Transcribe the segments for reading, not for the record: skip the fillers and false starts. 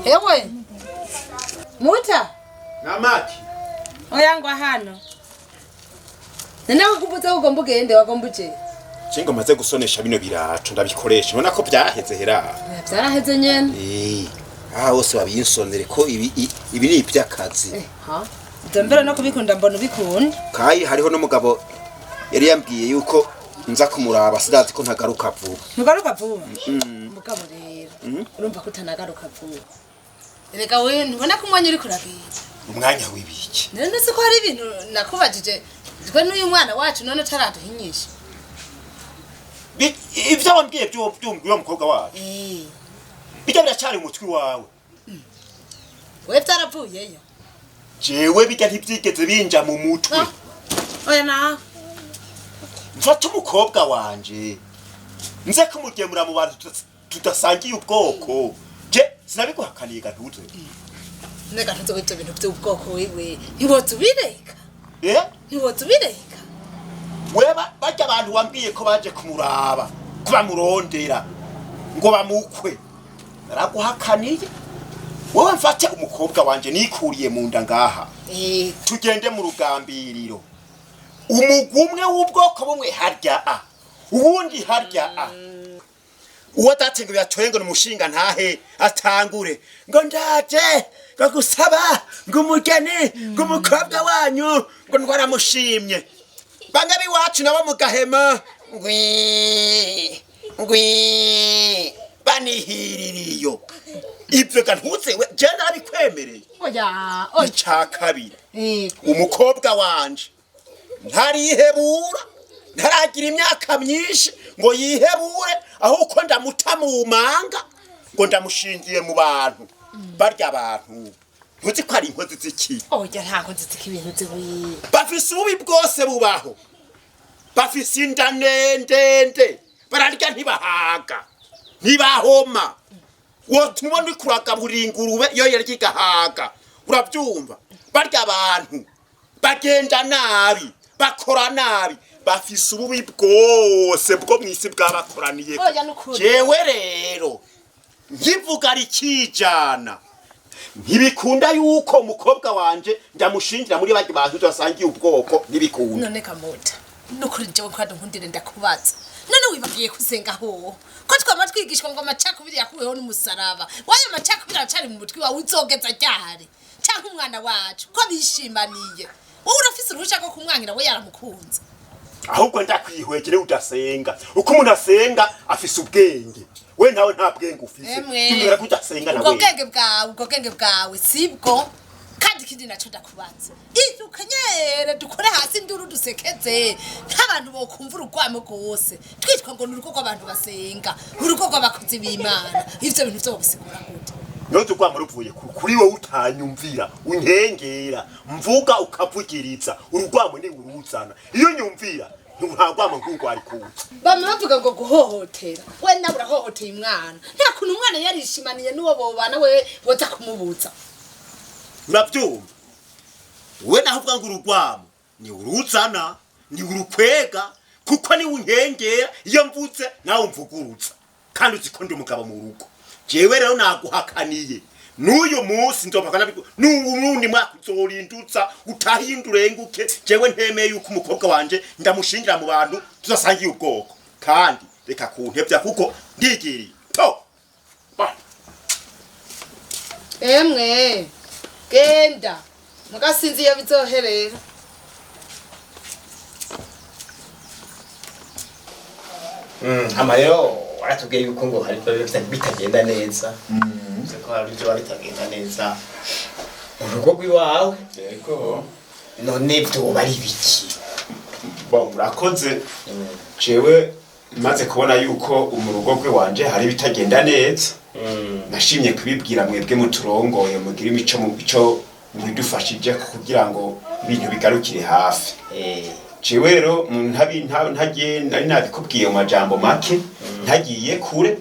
Ewe. Muta. Namaki. Oyangwa hano. Nana kukubuza ugomba ugende wagombuje. Cingo maze gusonesha bino biracu ndabikoresha ubona ko byaheze hera. Byaraheze nyene. Wose wabinsonere ko ibi ni iby'akazi. Ndambera no kubikunda mbona ubikunda. Kai hariho no mugabo yari yambwiye yuko nza kumuraba sidazi ko ntagaruka vuba. Ntagaruka vuba? Mugabo rero. Urumva ko utanagaruka vuba. Erega we ntubona ko umwanya uri kurabiza. Umwanya w'ibiki? None se ko hari ibintu nakubajije twe n'uyu mwana wacu none taraduhinyisha. Ivyo wambwiye byumviye umukobwa wacu. Bijya biracyari umutwi wawe. We byaravuyeyo. Jewe bijya ntibyigeze binja mu mutwe. Oya na. Mfata umukobwa wanje. Nze kumugemura mu bantu tudasangiye ubwoko. Je sinabiguhakaniye gatuze. Nega ntuzobitse ibintu by'ubwoko wewe. Ntiwotubireka. Ntiwotubireka. Weba bajya abantu wambwiye ko baje kumuraba, kuba murondera ngo bamukwe. Naraguhakaniye. Wowe mfate umukobwa wanje nikuriye mu nda ngaha. Tugende mu rugambiriro. Umugumwe w'ubwoko bumwe harya a. Uwundi harya a. Uwo datengo byatwengo n'umushinga ntahe atangure ngo ndaje ngagusaba ngo umugeni ngo umukobwa wanyu ngo ndwaramushimye. Bangabi wacu nabo mugahema ngwi banihiririyo. Ibyo gantuze we je nabikwemereye. Oya, Icakabiri. Umukobwa wanje ntarihebura ntaragira imyaka myinshi ngo yihebure ahubwo ndamuta mu manga ngo ndamushingiye mu bantu barya abantu. Ntuzi ko ari inkozi z'iki? Oya ntago nzitsika ibintu zibuye. Bafise ububi bwose bubaho. Bafise inda ndende. Bararya ntibahaga. Ntibahoma. Wotuma ndi kuragaburira ingurube yo yarya igahaga. Urabyumva? Barya abantu. Bagenda nabi. Bakora nabi. Bafise ububi bwose bwo mwisi bwabakoraniye. Jewe rero nkivuga rikijana. Ntibikunda yuko umukobwa wanje ndamushingira muri bagi bantu tusangiye ubwoko ntibikunda. None Kamuta nukuri nje ko nkundire ndakubaza. None wibagiye kusenga ho ko twama twigishwa ngo amacakubiri yakuweho n'umusaraba. Wayo amacakubiri acari mu mutwi wawe uzogeza cyari cyangwa umwana wacu ko bishimaniye. Wowe urafise uruhushya ko kumwangira we yaramukunze. Ahubwo ndakwihwegere udasenga. Uko umuntu asenga afise ubwenge. We nawe nta bwenge ufise. Tumera kudasenga nawe. Ubwo bwenge bwawe sibwo kandi kindi naco ndakubaza. Ikanyere dukore hasi nduru dusekeze nk'abantu bokumva urugwamo rwose. Twitwa ngo nuruko rw'abantu basenga, uruko rw'abakozi b'Imana. Ivyo bintu byo bisigura gute? Noze rwamo ruvuye kuri wowe utanyumvira, unkengera, mvuga ukavugiriza, urugwamo ni uruzana. Iyo nyumvira ntugwamo nk'uko ari kuza. Bama bavuga ngo guhohotera. We nawe urahohoteye umwana. Nta kuntu umwana yarishimaniye n'uwo bobana we woza kumubuza. Urabyumva? We naho uvuga ngo urugwamo ni uruzana, ni urukwega kuko ni unkengera iyo mvutse nawe umvuguruza. Kandi uziko ndi umugabo mu rugo. Jewe rero naguhakaniye. N'uyu munsi nzopaka nabigo n'ubundi mwaka uzorindutsa utahindurenguke. Jewe ntemeye yuko umukobwa wanje ndamushingira mu bantu tuzasangiye ubwoko. Kandi reka kuntevya kuko ndigiriye. To. Emwe genda mugasinzi iyo bizoherera. Amayo aratubwiye yuko ngo hari bitagenda neza. Ko hari ibyo bitagenda neza mu rugo rw'iwawe. Yego. None byo bari biki? Bo murakoze. Jewe maze kubona yuko umurugo gwe wanje hari bitagenda neza. Nashimye kubibwira mwebwe muturongoye mugira imico mu bico mwidufashije kugira ngo ibintu bigarukire hafi. Jewe rero ntagiye nari nabikubwiye mu majambo make ntagiye kure.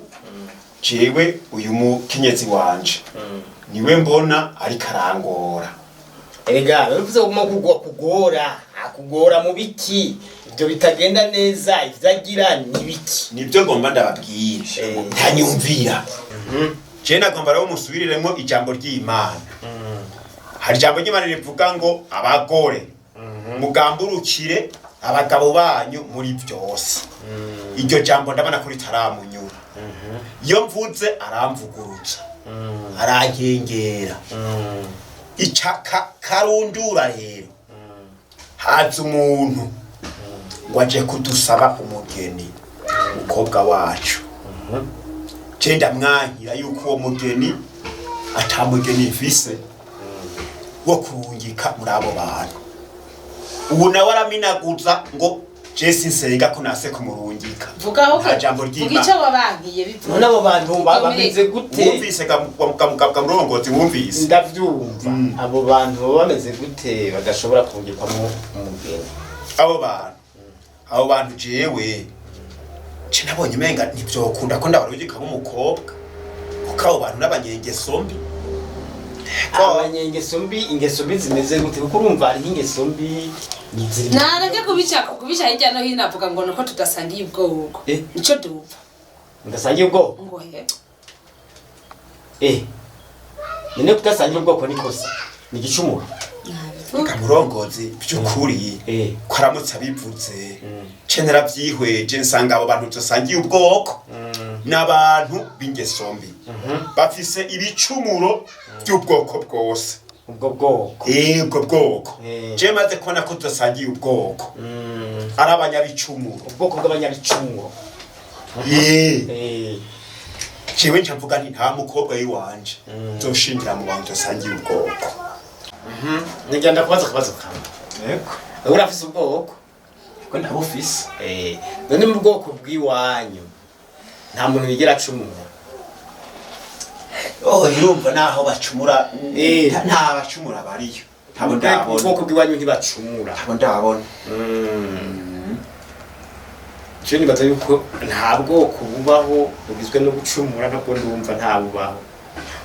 Jewe uyu mukenyezi wanje niwe mbona ari karangora. Erega bivuze kuguma kugora akugora mu biki ibyo bitagenda neza ivyagira nibiki nibyo ngomba ndababwira ntanyumvira je nagomba rero musubiriremo ijambo ry'Imana hari ijambo ry'Imana rivuga ngo abagore mugamburukire abagabo banyu muri byose iryo jambo ndabona kuri taramunyura iyo mvuze aramvuguruza arankengera icaka karundura rero haza umuntu ngo aje kudusaba umugeni umukobwa wacu cenda mwahira yuko uwo mugeni atamugeni mfise wo kurungika muri abo bantu ubu nawe araminaguza ngo Jesse nsenga ko nase kumurungika vugaho ko jambo ry'Imana vugica wabagiye bivuga none abo bantu bameze gute wumvise ka murongozi wumvise ndavyumva abo bantu bameze gute badashobora kungikwamo umugeni abo bantu jewe nabonye menga ntivyokunda ko ndabarungika nk'umukobwa kuko abo bantu n'abanyengeso mbi abanyengeso mbi ingeso mbi zimeze gute kuko urumva ari ingeso mbi nareke kubisha hirya no hino avuga ngo nuko tudasangiye ubwoko nico dupfa ndasangiye ubwoko ngo he none kudasangiye ubwoko nikosa ni igicumuro kamurongozi by'ukuri ko aramutse abivuze cenera byihweje nsanga abo bantu tusangiye ubwoko n'abantu b'ingeso mbi bafise ibicumuro by'ubwoko bwose ubwo bwoko ubwo bwoko je maze kubona ko tusangiye ubwoko ari abanyabicumuro ubwoko bw'abanyabicumuro jewe ncavuga nti nta mukobwa yiwanje nzoshingira mu bantu tusangiye ubwoko nigenda kubaza akabazo kamwe yego urafise ubwoko ko ndabufise none mu bwoko bw'iwanyu nta muntu yigera acumura irumva naho bacumura nta bacumura bariyo ntabo ndabona ubwoko bw'iwanyu ntibacumura ntabo ndabona je nibaza yuko nta bwoko bubaho bugizwe no gucumura ntabwo ndumva nta bubaho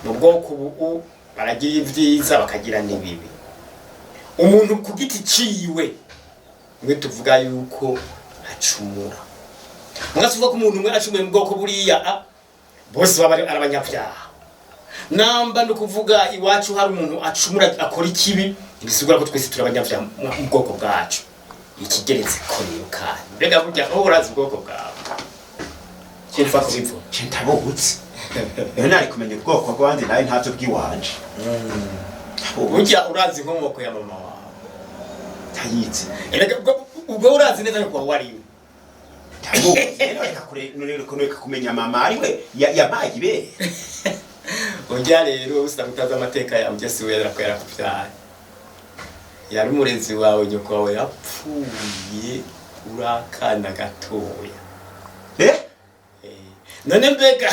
mu bwoko ubu baragira ivyiza bakagira n'ibibi umuntu ku giti ciwe mwe tuvuga yuko acumura mwasuvuga ko umuntu umwe acumuye mu bwoko buriya bose baba ari abanyabyaha namba no kuvuga iwacu hari umuntu acumura akora ikibi bisigura ko twese turi abanyabyaha mu bwoko bwacu ikigeretse ko niyo kandi mbega burya aho urazi ubwoko bwawe cyimfa kubivuga ntabutse none ari kumenya ubwoko bw'abandi nawe ntacyo bw'iwanje burya urazi inkomoko ya mama wawe tayizi ubwo urazi neza yuko wari reka kumenya mama ariwe yabaye ibere urya rero usanga utazi amateka yawe ujya si we yarakubyaye yari umurezi wawe nyoko wawe yapfuye urakana gatoya none mbega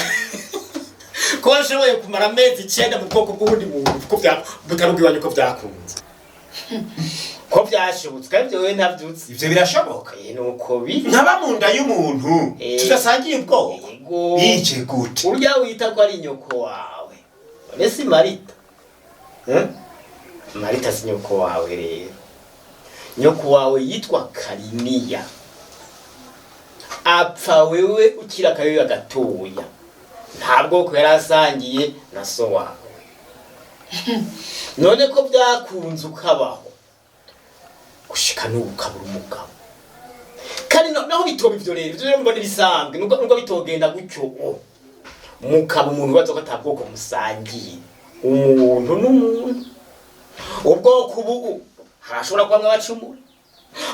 ko washoboye kumara amezi 9 mu bwoko bw'ubundi muntu ko butari ubwiwanyu ko byakunze ko byashobotse kandi wewe ntavyutse ivyo birashoboka nuko biri nkaba mu nda y'umuntu tudasangiye ubwoko ije gute urya wita ko ari nyoko wawe none si Marita Marita si nyoko wawe rero nyoko wawe yitwa Kariniya apfa wewe ukira kayoya gatoya ntabwo ko yarasangiye na so wawe none ko byakunze ukabaho gushika n'ubu kabura umugabo kandi naho bitoba ivyo rero mbona bisanzwe nubwo bitogenda gutyo mukaba umuntu bazoka atabwoko musangiye umuntu n'umuntu ubwoko ubu harashobora kuba mwe bacumura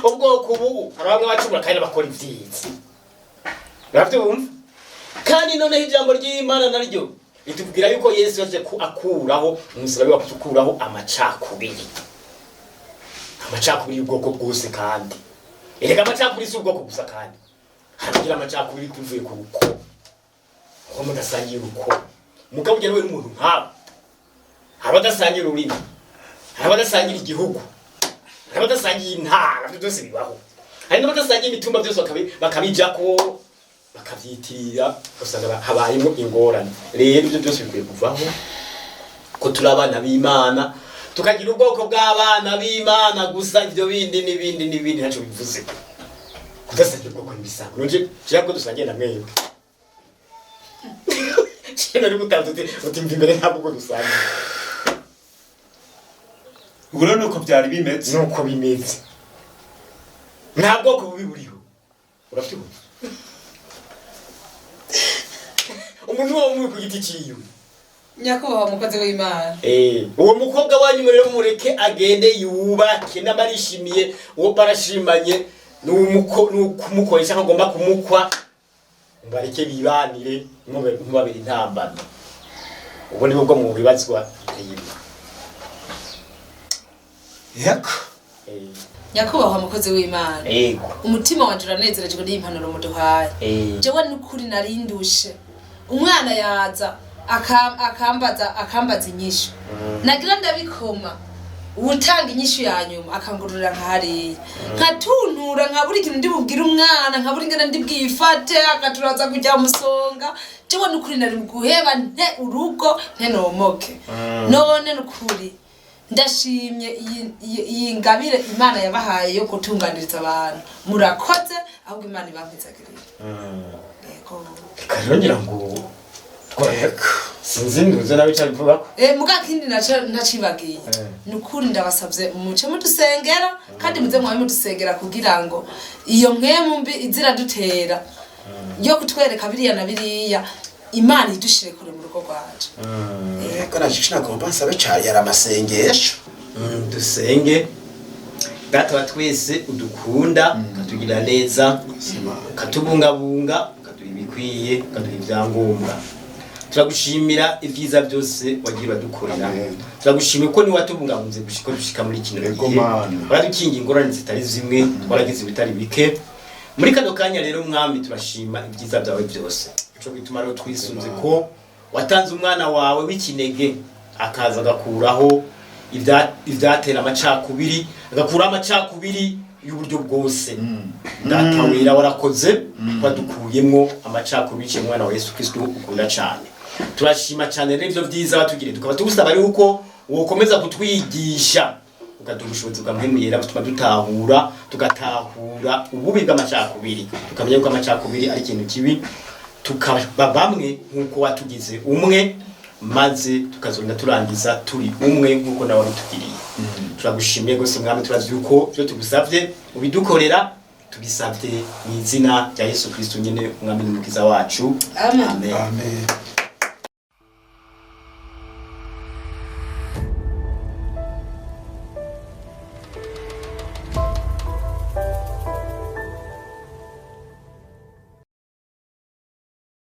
ubwoko ubu hari bamwe bacumura kandi bakora ivyiza uravyumva kandi none ijambo ry'Imana naryo litubwira yuko Yesu yaje akuraho umusirabi wa kukuraho amacakubiri y'ubwoko bwose kandi erega amacakubiri si ubwoko gusa kandi haragira amacakubiri tuvuye ku ruko aho mudasangiye uruko mugabo ugera we n'umuntu nk'abo hari abadasangira ururimi hari abadasangira igihugu hari abadasangiye intara byose bibaho hari n'abadasangiye imitumba byose bakabijako bakavyitirira usanga habayemo ingorane rero ibyo byose bikwiye kuvaho ko turi abana b'Imana tukagira ubwoko bw'abana b'Imana gusa ivyo bindi n'ibindi ntaco bivuze kudasangira ubwoko n'ibisango nonje cyako dusangiye na mwebwe cyane ari mutanze uti imbere ntabwo ubwo dusangiye ubwo rero nuko byari bimeze nuko bimeze nta bwoko bubi buriho urabyumva umuntu wa umwe ku giti ciwe nyakubahwa mukozi w'Imana uwo mukobwa wanyu rero mureke agende yubake n'abarishimiye uwo barashimanye n'ukumukoresha agomba kumukwa mbareke bibanire nk'umubabiri intambano ubu ni bwo mu bibazwa yego nyakubahwa mukozi w'Imana yego umutima wanje uranezerejwe n'impanuro muduhaye jewe n'ukuri narindushe umwana yaza akambaza inyishu nagira ndabikoma utanga inyishu ya nyuma akangururira nka hariya nkatuntura nkabura ikintu ndi bubwire umwana nkabura ingana ndi bwifate akaturaza kujya musonga jewe n'ukuri nari guheba nte urugo nte nomoke none n'ukuri ndashimye iyi ngabire Imana yabahaye yo gutunganiriza abantu murakoze ahubwo Imana ibampezagirira yego karongera ngo tweka sinzinduze nawe cyane vuga ko mugakindi nacibagiye nukuri ndabasabye umuce mudusengera kandi muze mwawe mudusengera kugira ngo iyo mwemu mbi izira dutera yo kutwereka biriya na biriya Imana idushire kure mu rugo rwacu kana shishina kompa nsabe cyari yari amasengesho dusenge data wa twese udukunda katugira neza katubungabunga katuha ibikwiye katuha ibyangombwa turagushimira ibyiza byose wagiye badukorera turagushimira ko ni watubungabunze gushika dushika muri kino gihe baradukinga ingorane zitari zimwe twaragize ibitari bike muri kano kanya rero mwami turashima ibyiza byawe byose cyo bituma rero twisunze ko watanze umwana wawe w'ikinege akaza agakuraho ivyatera amacakubiri agakura amacakubiri y'uburyo bwose data wera warakoze badukuyemo amacakubiri cy'umwana wa Yesu Kristo ukunda cyane turashima cyane rero ibyo byiza batugire tukaba tugusaba ari uko wokomeza kutwigisha ukaduha ubushobozi bw'amahemuyera butuma dutahura tugatahura ububi bw'amacakubiri tukamenya ko amacakubiri ari ikintu kibi tukaba bamwe nk'uko watugize umwe maze tukazonda turangiza turi umwe nk'uko nawe bitugiriye turagushimiye gose mwami turazi yuko byo tugusavye ubidukorera tubisavye mu izina rya Yesu Kristo nyene umwami n'umukiza wacu amen amen